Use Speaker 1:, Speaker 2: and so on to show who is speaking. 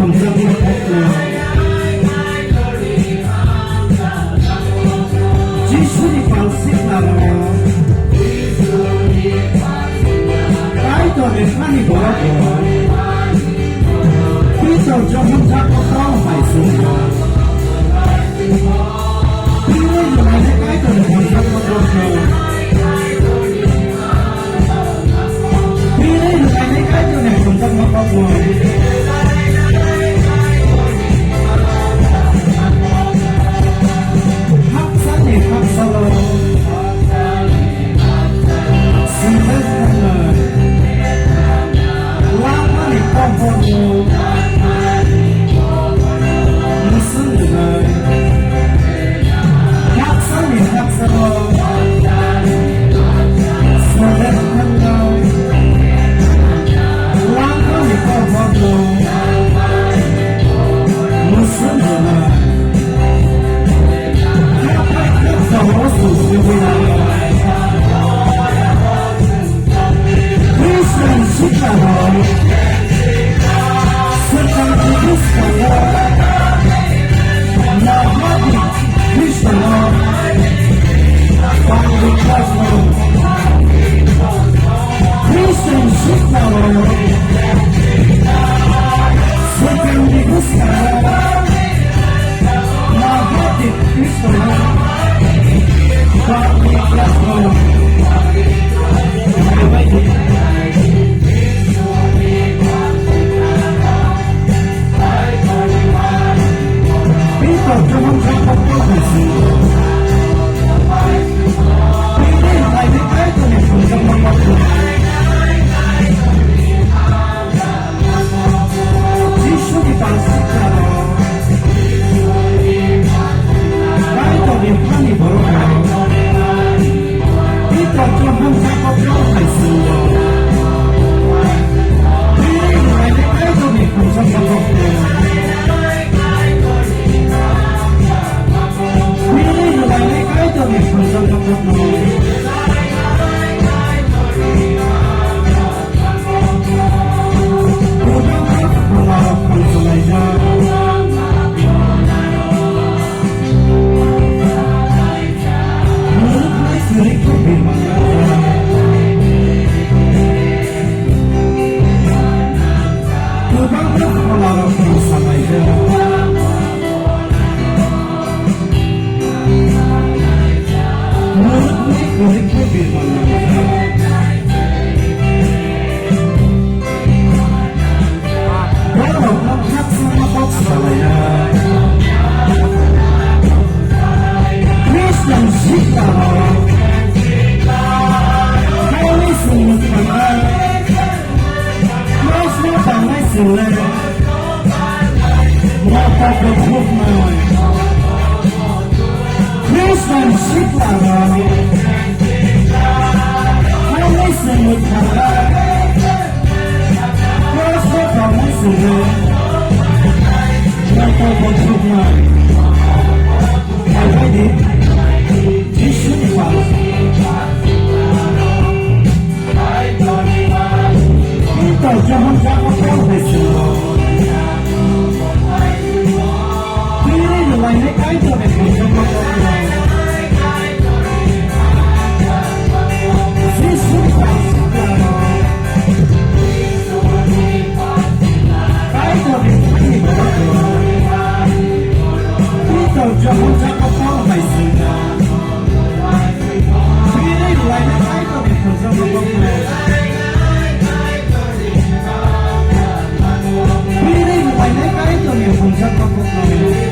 Speaker 1: không gian một cách nào chỉ số đi vào xích là cái tôi để phát đi bỏ rồi khi tôi cho không chắc có phải xuống khi lên rồi này cái tôi để không chắc có rồi khi lên rồi này cái tôi để không chắc có rồi hấp solo xin hết lời lama ni con phong musun lời hấp solo xin hết lời lama ni con phong musun lời Christian Chicago, Satan Chicago, Nahadi Christian, Family Classroom, Christian Chicago, Satan Chicago, Nahadi Christian. Family classroom. People don't take up policy. People like the icon from someone else. This should be possible. Why don't you funny for cho không ra có chỗ phải sửa khi lại cái tôi bị không xong xong xong khi lại cái tôi bị không xong xong xong tôi đang khóc mà không xong lại ra nước lấy sự lịch của mình mà Christian Chicago, I listen with her. First of all, listen not over to mine. I read it. This should be fast. People don't have a problem. Hãy subscribe cho kênh Ghiền Mì Gõ để không bỏ lỡ những video hấp dẫn.